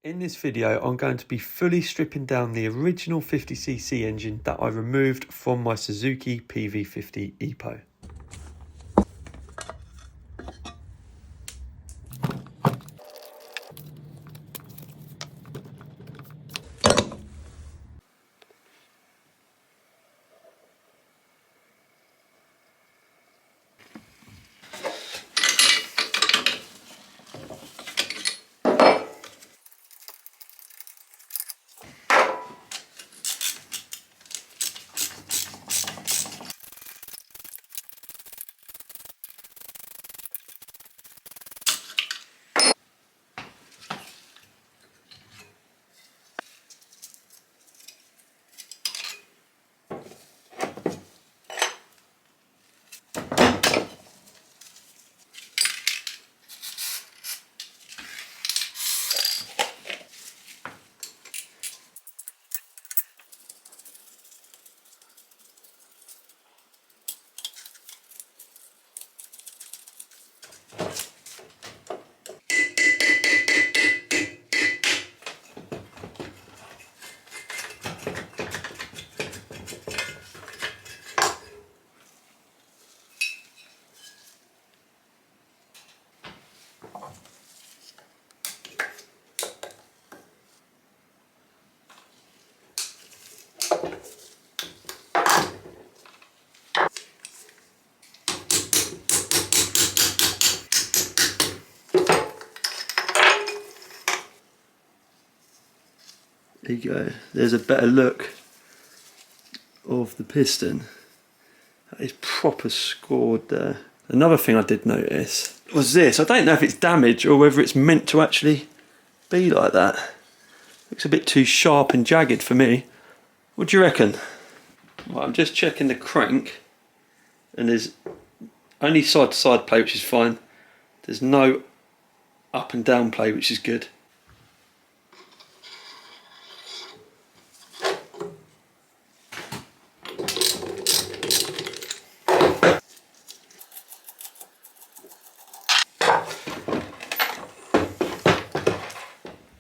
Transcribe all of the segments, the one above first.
In this video, I'm going to be fully stripping down the original 50cc engine that I removed from my Suzuki Pv50 EPO. There you go, there's a better look of the piston. That is proper scored there. Another thing I did notice was this. I don't know if it's damaged or whether it's meant to actually be like that. Looks a bit too sharp and jagged for me. What do you reckon? Right, I'm just checking the crank and there's only side to side play, which is fine. There's no up and down play, which is good.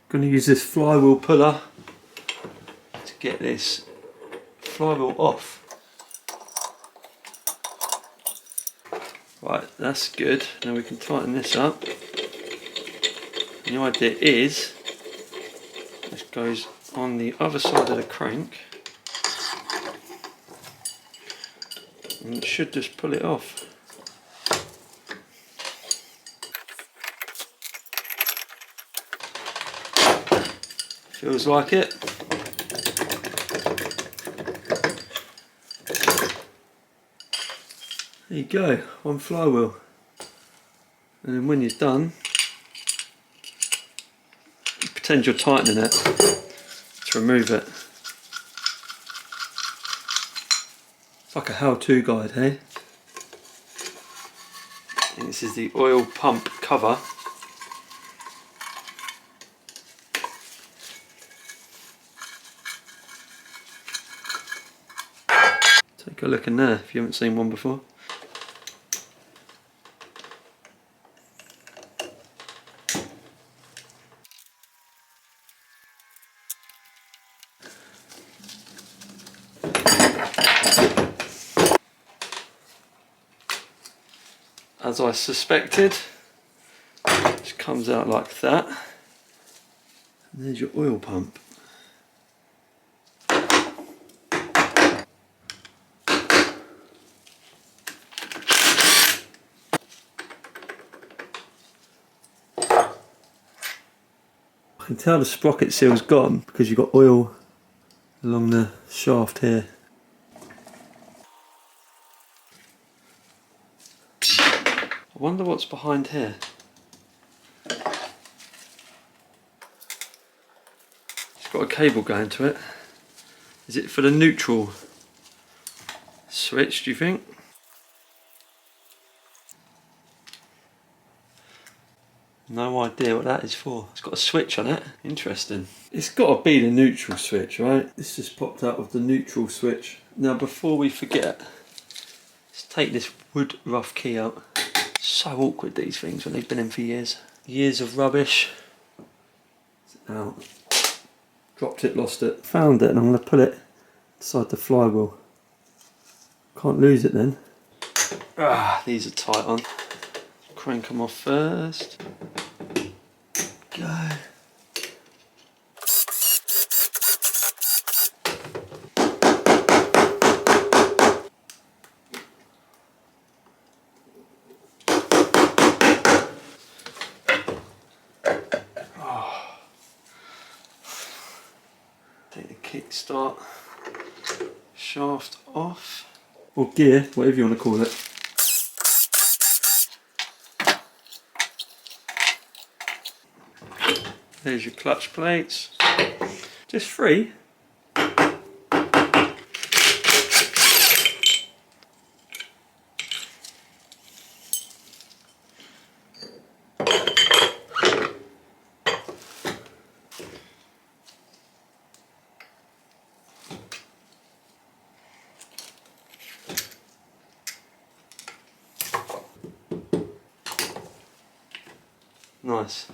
I'm going to use this flywheel puller to get this flywheel off. Right, that's good. Now we can tighten this up. And the idea is, this goes on the other side of the crank. And it should just pull it off. Feels like it. There you go, one flywheel. And then when you're done, you pretend you're tightening it to remove it. It's like a how-to guide, hey? And this is the oil pump cover. Take a look in there if you haven't seen one before. As I suspected, it just comes out like that. And there's your oil pump. I can tell the sprocket seal's gone because you've got oil along the shaft here. I wonder what's behind here. It's got a cable going to it. Is it for the neutral switch, do you think? No idea what that is for. It's got a switch on it. Interesting. It's got to be the neutral switch, right? This just popped out of the neutral switch. Now before we forget, let's take this wood rough key out. So awkward, these things, when they've been in for years. Years of rubbish. out. Dropped it, lost it. Found it and I'm going to put it inside the flywheel. Can't lose it then. These are tight on. Crank them off first. Go. Take the kickstart shaft off, or gear, whatever you want to call it. There's your clutch plates. Just 3. Nice.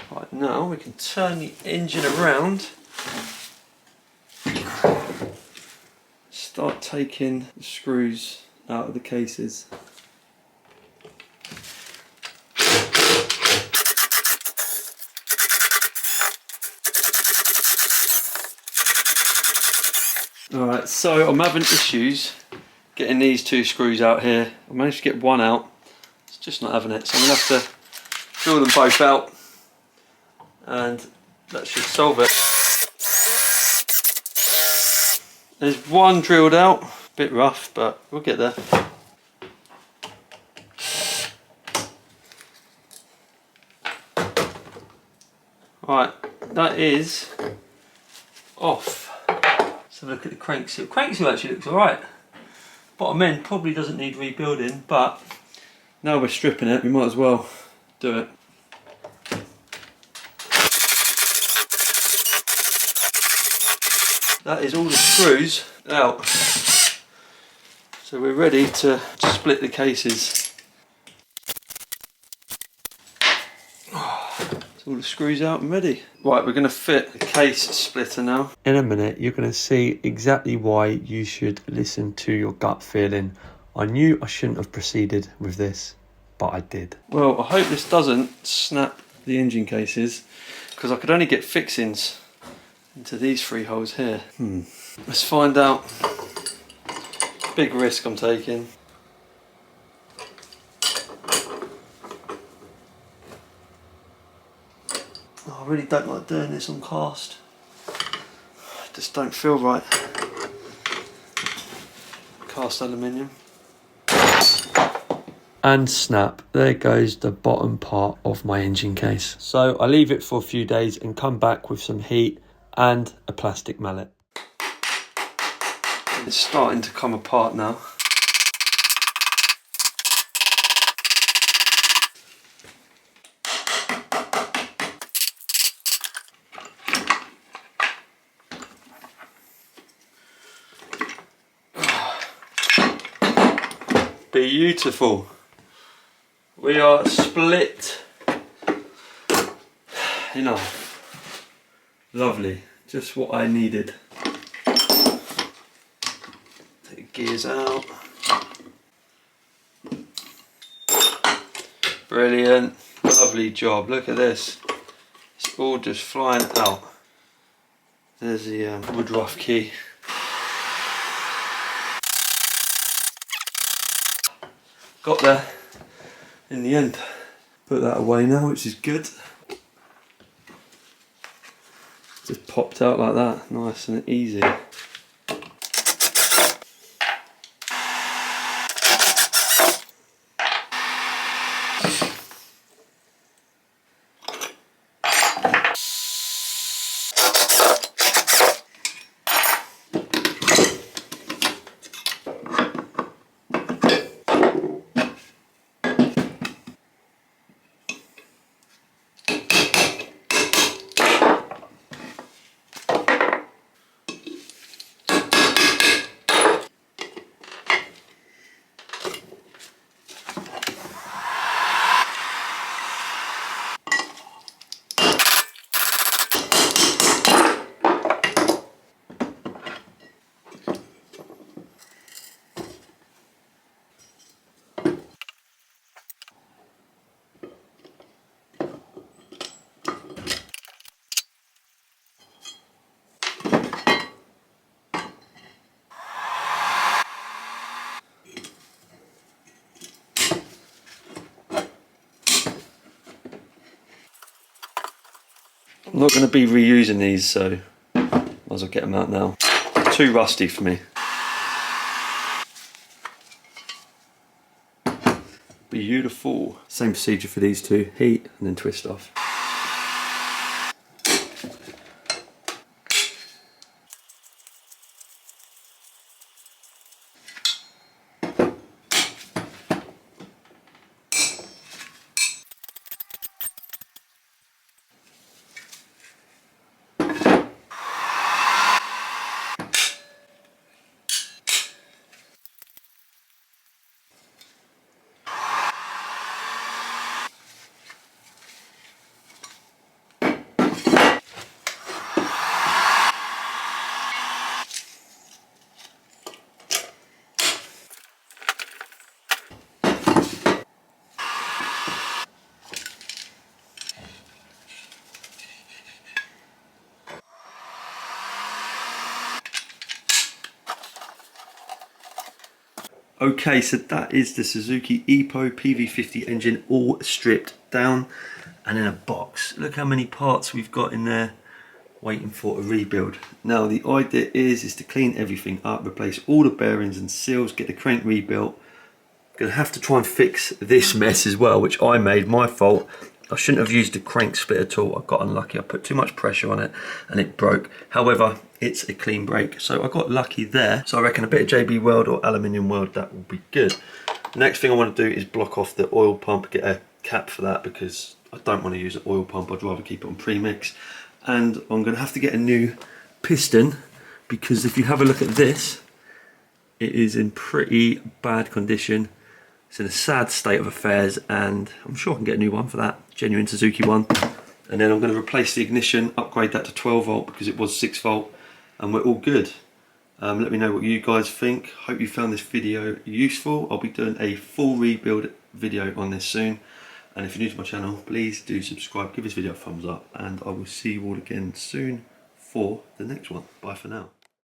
Right, now we can turn the engine around, start taking the screws out of the cases. Alright, so I'm having issues getting these 2 screws out here. I managed to get one out, it's just not having it, so I'm going to have to drill them both out and that should solve it. There's one drilled out, a bit rough but we'll get there. Right, that is off. Let's have a look at the crank seal. Crank seal actually looks alright. Bottom end probably doesn't need rebuilding, but now we're stripping it, we might as well do it. That is all the screws out. So we're ready to split the cases. All the screws out and ready. Right, we're going to fit the case splitter now. In a minute, you're going to see exactly why you should listen to your gut feeling. I knew I shouldn't have proceeded with this, but I did. Well, I hope this doesn't snap the engine cases, because I could only get fixings into these 3 holes here. Let's find out. Big risk I'm taking. Oh, I really don't like doing this on cast. I just don't feel right. Cast aluminium. And snap, there goes the bottom part of my engine case. So I leave it for a few days and come back with some heat and a plastic mallet. It's starting to come apart now. Beautiful. We are split. Enough. Lovely. Just what I needed. Take the gears out. Brilliant. Lovely job. Look at this. It's all just flying out. There's the wood rough key. got there in the end. Put that away now, which is good. Just popped out like that, nice and easy. I'm not going to be reusing these, so might as well get them out now. Too rusty for me. Beautiful. Same procedure for these two, heat and then twist off. Okay, so that is the Suzuki Pv50 engine all stripped down and in a box. Look how many parts we've got in there waiting for a rebuild. Now the idea is to clean everything up, replace all the bearings and seals, get the crank rebuilt. Gonna have to try and fix this mess as well, which I made, my fault. I shouldn't have used the crank splitter tool. I got unlucky. I put too much pressure on it and it broke. However, it's a clean break, so I got lucky there. So I reckon a bit of JB Weld or aluminium weld, that will be good. The next thing I want to do is block off the oil pump, get a cap for that because I don't want to use an oil pump. I'd rather keep it on premix. And I'm going to have to get a new piston because if you have a look at this, it is in pretty bad condition. It's in a sad state of affairs, and I'm sure I can get a new one for that, genuine Suzuki one. And then I'm going to replace the ignition, upgrade that to 12 volt because it was 6 volt, and we're all good. Let me know what you guys think. Hope you found this video useful. I'll be doing a full rebuild video on this soon. And if you're new to my channel, please do subscribe, give this video a thumbs up, and I will see you all again soon for the next one. Bye for now.